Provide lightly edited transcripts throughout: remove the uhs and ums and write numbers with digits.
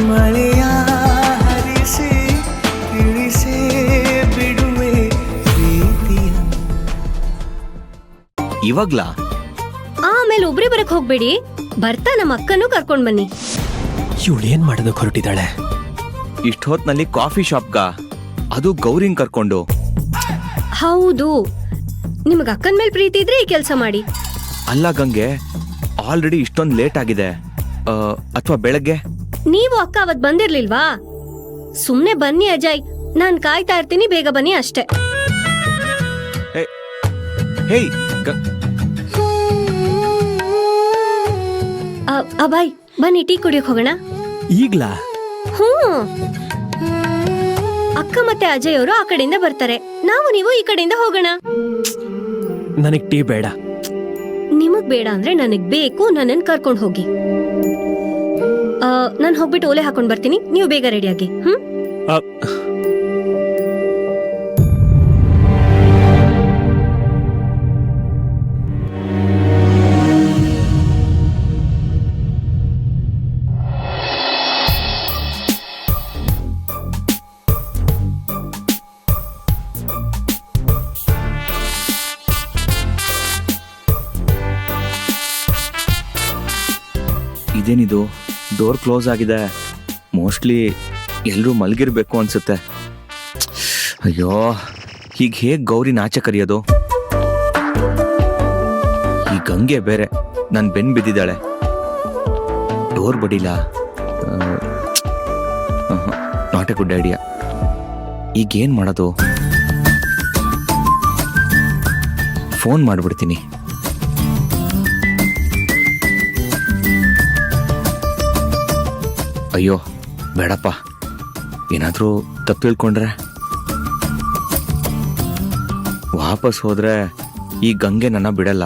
ಮಳೆಯ ಹರಿಸಿ ತಿಳಿಸೇ ಬಿಡುವೆ ಪ್ರೀತಿಯ. ಇವಾಗ್ಲಾ? ಆಮೇಲೆ ಒಬ್ರೇ ಬರಕ್ ಹೋಗ್ಬೇಡಿ, ಬರ್ತಾ ನಮ್ಮ ಅಕ್ಕನೂ ಕರ್ಕೊಂಡ್ ಬನ್ನಿ. ಇವಳು ಏನ್ ಮಾಡೋದಕ್ಕೆ ಹೊರಟಿದ್ದಾಳೆ? ಇಷ್ಟ ಹೊತ್ನಲ್ಲಿ ಕಾಫಿ ಶಾಪ್ಗ, ಅದು ಗೌರಿನ್ ಕರ್ಕೊಂಡು? ಹೌದು, ನಿಮಗ್ ಅಕ್ಕನ ಮೇಲೆ ಪ್ರೀತಿ ಇದ್ರೆ ಈ ಕೆಲಸ ಮಾಡಿ. ಅಲ್ಲ ಗಂಗೆ, ಆಲ್ರೆಡಿ ಇಷ್ಟೊಂದು ಲೇಟ್ ಆಗಿದೆ. ಅಥವಾ ಬೆಳಗ್ಗೆ? ನೀವು ಅಕ್ಕ ಅವತ್ ಬಂದಿರ್ಲಿಲ್ವಾ? ಸುಮ್ನೆ ಬನ್ನಿ ಅಜಯ್, ನಾನ್ ಕಾಯ್ತಾ ಇರ್ತೀನಿ, ಬೇಗ ಬನ್ನಿ ಅಷ್ಟೇ. ಹೇಯ್ ಅಭಯ್, ಬನ್ನಿ ಟೀ ಕುಡಿಯಕ್ ಹೋಗೋಣ. ಈಗ್ಲಾ? ಅಕ್ಕ ಮತ್ತೆ ಅಜಯ್ ಅವರು ಆ ಕಡೆಯಿಂದ ಬರ್ತಾರೆ, ನಾವು ನೀವು ಈ ಕಡೆಯಿಂದ ಹೋಗೋಣ. ನನಗ್ ಟೀ ಬೇಡ. ನಿಮಗ್ ಬೇಡ ಅಂದ್ರೆ ನನಗ್ ಬೇಕು, ನನ್ನನ್ ಕರ್ಕೊಂಡ್ ಹೋಗಿ. ನಾನ್ ಹೋಗ್ಬಿಟ್ಟು ಓಲೆ ಹಾಕೊಂಡ್ ಬರ್ತೀನಿ, ನೀವು ಬೇಗ ರೆಡಿಯಾಗಿ. ಇದೇನಿದು, ಡೋರ್ ಕ್ಲೋಸ್ ಆಗಿದೆ. ಮೋಸ್ಟ್ಲಿ ಎಲ್ಲರೂ ಮಲಗಿರ್ಬೇಕು ಅನ್ಸುತ್ತೆ. ಅಯ್ಯೋ, ಈಗ ಹೇಗ್ ಗೌರಿನ ಆಚೆ ಕರೆಯೋದು? ಈ ಗಂಗೆ ಬೇರೆ ನನ್ ಬೆನ್ ಬಿದ್ದಿದ್ದಾಳೆ. ಡೋರ್ ಬಡಿಲ್ಲ. Not a good idea. ಈಗೇನ್ ಮಾಡೋದು? ಫೋನ್ ಮಾಡ್ಬಿಡ್ತೀನಿ. ಅಯ್ಯೋ ಬೇಡಪ್ಪ, ಏನಾದರೂ ತಪ್ಪು ತಿಳ್ಕೊಂಡ್ರೆ. ವಾಪಸ್ ಹೋದ್ರೆ ಈ ಗಂಗೆ ನನ್ನ ಬಿಡಲ್ಲ.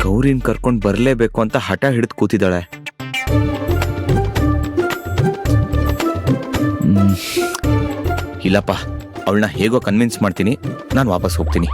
ಗೌರಿನ್ ಕರ್ಕೊಂಡು ಬರಲೇಬೇಕು ಅಂತ ಹಠ ಹಿಡಿದು ಕೂತಿದ್ದಾಳೆ. ಇಲ್ಲಪ್ಪ, ಅವಳನ್ನ ಹೇಗೋ ಕನ್ವಿನ್ಸ್ ಮಾಡ್ತೀನಿ, ನಾನು ವಾಪಸ್ ಹೋಗ್ತೀನಿ.